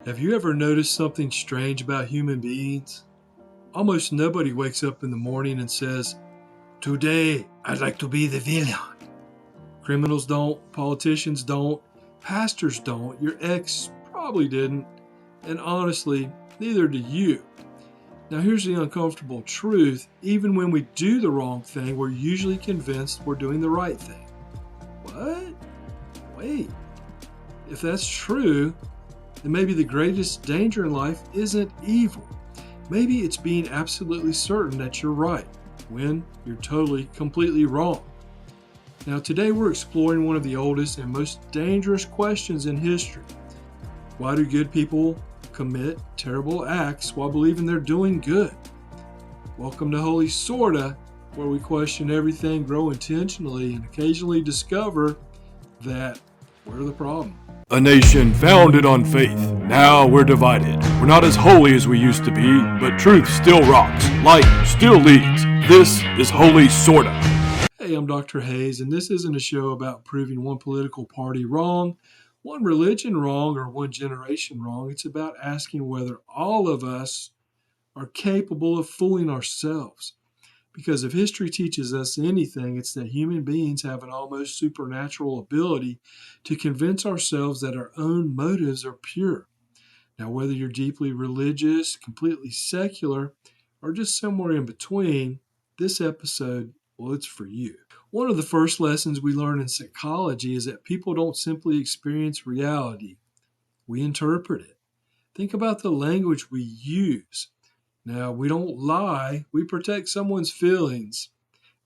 Have you ever noticed something strange about human beings? Almost nobody wakes up in the morning and says, "Today, I'd like to be the villain." Criminals don't, politicians don't, pastors don't, your ex probably didn't, and honestly, neither do you. Now, here's the uncomfortable truth: even when we do the wrong thing, we're usually convinced we're doing the right thing. What? Wait. If that's true, then maybe the greatest danger in life isn't evil. Maybe it's being absolutely certain that you're right when you're totally, completely wrong. Now, today we're exploring one of the oldest and most dangerous questions in history. Why do good people commit terrible acts while believing they're doing good? Welcome to Holy Sorta, where we question everything, grow intentionally, and occasionally discover that we're the problem. A nation founded on faith. Now we're divided. We're not as holy as we used to be, but truth still rocks. Light still leads. This is Holy Sorta. Hey, I'm Dr. Hayes, and this isn't a show about proving one political party wrong, one religion wrong, or one generation wrong. It's about asking whether all of us are capable of fooling ourselves. Because if history teaches us anything, it's that human beings have an almost supernatural ability to convince ourselves that our own motives are pure. Now, whether you're deeply religious, completely secular, or just somewhere in between, this episode, well, it's for you. One of the first lessons we learn in psychology is that people don't simply experience reality, we interpret it. Think about the language we use. Now, we don't lie, we protect someone's feelings.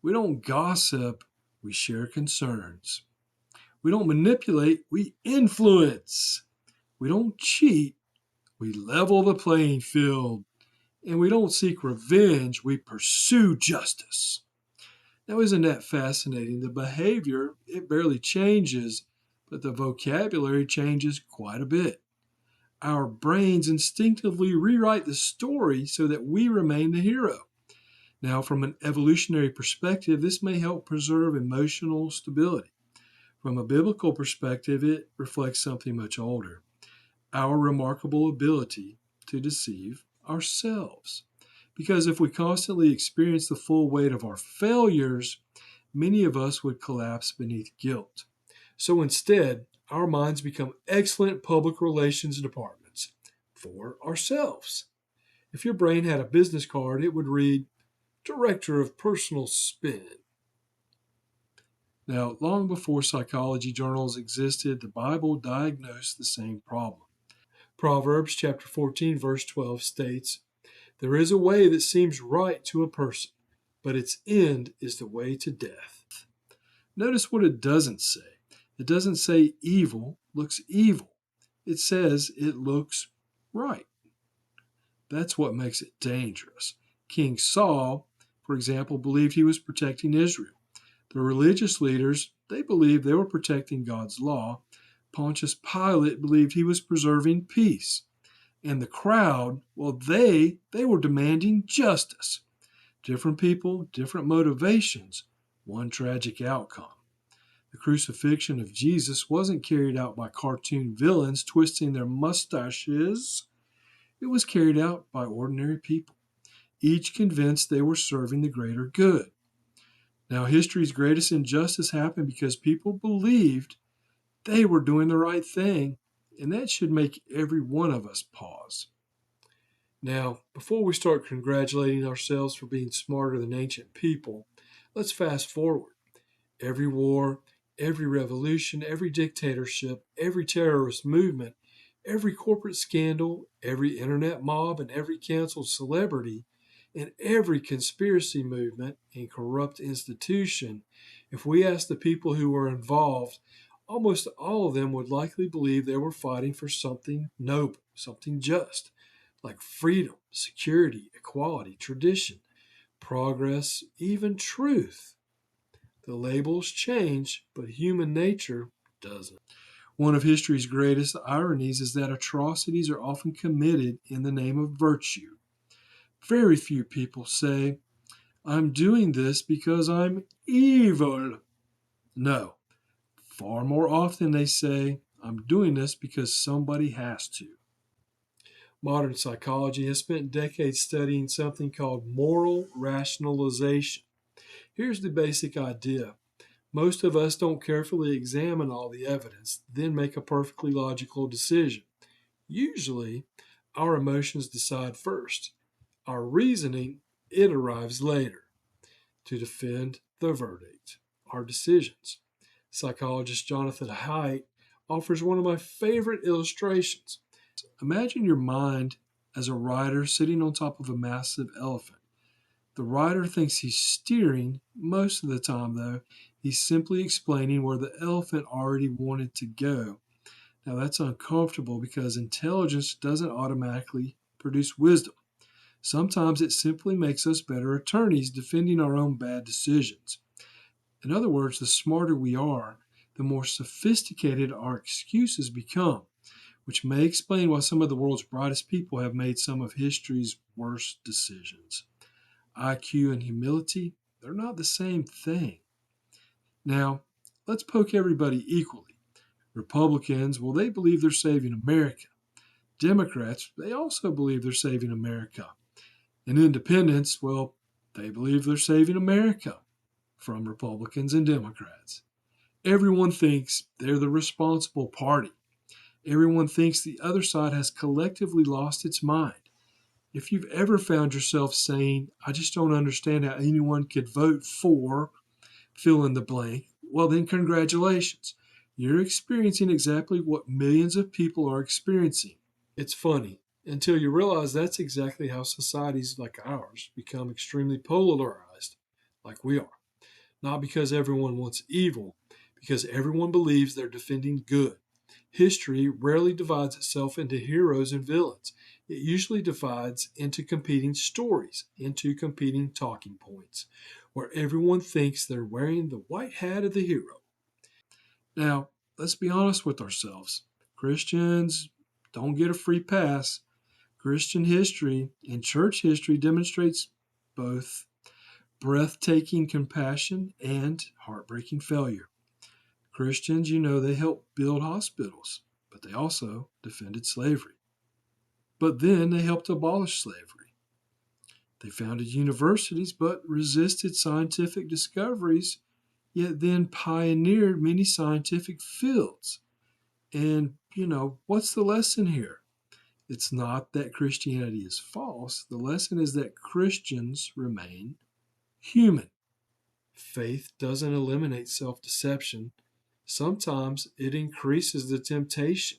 We don't gossip, we share concerns. We don't manipulate, we influence. We don't cheat, we level the playing field. And we don't seek revenge, we pursue justice. Now, isn't that fascinating? The behavior, it barely changes, but the vocabulary changes quite a bit. Our brains instinctively rewrite the story so that we remain the hero. Now, from an evolutionary perspective, this may help preserve emotional stability. From a biblical perspective, it reflects something much older: our remarkable ability to deceive ourselves. Because if we constantly experience the full weight of our failures, many of us would collapse beneath guilt. So instead, our minds become excellent public relations departments for ourselves. If your brain had a business card, it would read Director of Personal Spin. Now, long before psychology journals existed, the Bible diagnosed the same problem. Proverbs chapter 14, verse 12 states, "There is a way that seems right to a person, but its end is the way to death." Notice what it doesn't say. It doesn't say evil looks evil. It says it looks right. That's what makes it dangerous. King Saul, for example, believed he was protecting Israel. The religious leaders, they believed they were protecting God's law. Pontius Pilate believed he was preserving peace. And the crowd, well, they were demanding justice. Different people, different motivations, one tragic outcome. The crucifixion of Jesus wasn't carried out by cartoon villains twisting their mustaches. It was carried out by ordinary people, each convinced they were serving the greater good. Now, history's greatest injustice happened because people believed they were doing the right thing, and that should make every one of us pause. Now, before we start congratulating ourselves for being smarter than ancient people, let's fast forward. Every war, every revolution, every dictatorship, every terrorist movement, every corporate scandal, every internet mob, and every canceled celebrity, and every conspiracy movement and corrupt institution, if we ask the people who were involved, almost all of them would likely believe they were fighting for something noble, something just, like freedom, security, equality, tradition, progress, even truth. The labels change, but human nature doesn't. One of history's greatest ironies is that atrocities are often committed in the name of virtue. Very few people say, "I'm doing this because I'm evil." No, far more often they say, "I'm doing this because somebody has to." Modern psychology has spent decades studying something called moral rationalization. Here's the basic idea. Most of us don't carefully examine all the evidence, then make a perfectly logical decision. Usually, our emotions decide first. Our reasoning, it arrives later to defend the verdict, our decisions. Psychologist Jonathan Haidt offers one of my favorite illustrations. Imagine your mind as a rider sitting on top of a massive elephant. The rider thinks he's steering. Most of the time, though, he's simply explaining where the elephant already wanted to go. Now, that's uncomfortable because intelligence doesn't automatically produce wisdom. Sometimes it simply makes us better attorneys defending our own bad decisions. In other words, the smarter we are, the more sophisticated our excuses become, which may explain why some of the world's brightest people have made some of history's worst decisions. IQ and humility, they're not the same thing. Now, let's poke everybody equally. Republicans, well, they believe they're saving America. Democrats, they also believe they're saving America. And independents, well, they believe they're saving America from Republicans and Democrats. Everyone thinks they're the responsible party. Everyone thinks the other side has collectively lost its mind. If you've ever found yourself saying, I just don't understand how anyone could vote for fill in the blank, well, then congratulations. You're experiencing exactly what millions of people are experiencing. It's funny until you realize that's exactly how societies like ours become extremely polarized, like we are. Not because everyone wants evil, because everyone believes they're defending good. History rarely divides itself into heroes and villains. It usually divides into competing stories, into competing talking points, where everyone thinks they're wearing the white hat of the hero. Now, let's be honest with ourselves. Christians don't get a free pass. Christian history and church history demonstrates both breathtaking compassion and heartbreaking failure. Christians, they helped build hospitals, but they also defended slavery. But then they helped abolish slavery. They founded universities, but resisted scientific discoveries, yet then pioneered many scientific fields. And, what's the lesson here? It's not that Christianity is false. The lesson is that Christians remain human. Faith doesn't eliminate self-deception. Sometimes it increases the temptation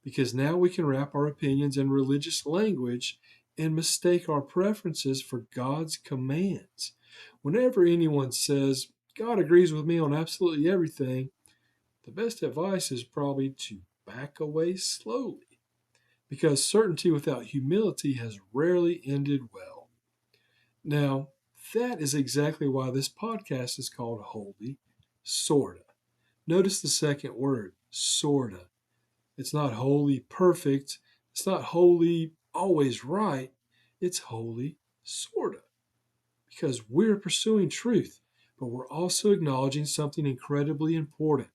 because now we can wrap our opinions in religious language and mistake our preferences for God's commands. Whenever anyone says, God agrees with me on absolutely everything, the best advice is probably to back away slowly because certainty without humility has rarely ended well. Now, that is exactly why this podcast is called Holy Sorta. Notice the second word, sorta. It's not wholly perfect. It's not wholly always right. It's wholly sorta. Because we're pursuing truth, but we're also acknowledging something incredibly important.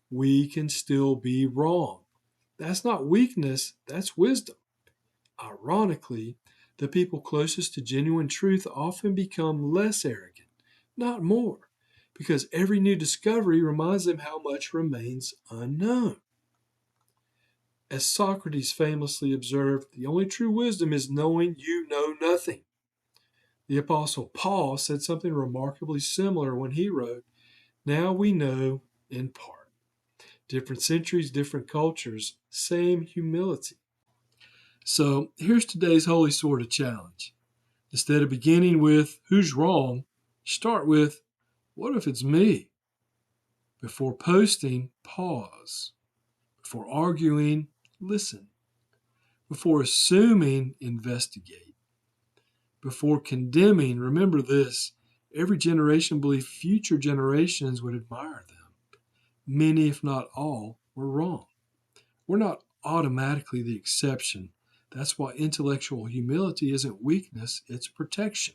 We can still be wrong. That's not weakness, that's wisdom. Ironically, the people closest to genuine truth often become less arrogant, not more, because every new discovery reminds them how much remains unknown. As Socrates famously observed, the only true wisdom is knowing you know nothing. The Apostle Paul said something remarkably similar when he wrote, Now we know in part. Different centuries, different cultures, same humility. So here's today's Holy Sorta challenge. Instead of beginning with who's wrong, start with what if it's me? Before posting, pause. Before arguing, listen. Before assuming, investigate. Before condemning, remember this. Every generation believed future generations would admire them. Many, if not all, were wrong. We're not automatically the exception. That's why intellectual humility isn't weakness, it's protection.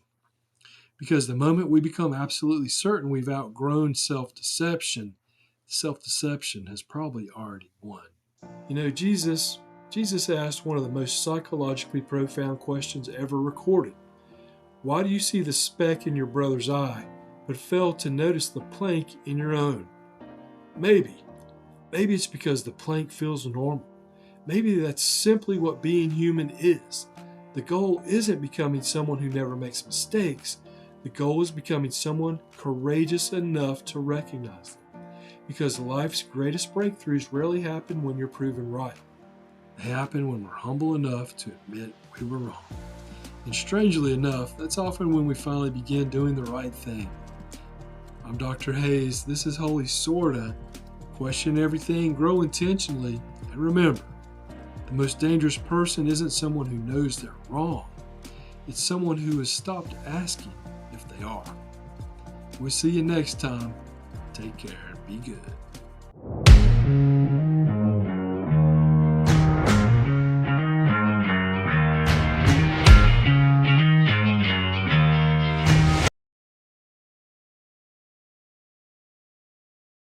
Because the moment we become absolutely certain we've outgrown self-deception has probably already won. Jesus Jesus asked one of the most psychologically profound questions ever recorded. Why do you see the speck in your brother's eye, but fail to notice the plank in your own? Maybe it's because the plank feels normal. Maybe that's simply what being human is. The goal isn't becoming someone who never makes mistakes. The goal is becoming someone courageous enough to recognize them. Because life's greatest breakthroughs rarely happen when you're proven right. They happen when we're humble enough to admit we were wrong. And strangely enough, that's often when we finally begin doing the right thing. I'm Dr. Hayes. This is Holy Sorta. Question everything, grow intentionally, and remember, the most dangerous person isn't someone who knows they're wrong. It's someone who has stopped asking if they are. We'll see you next time. Take care and be good.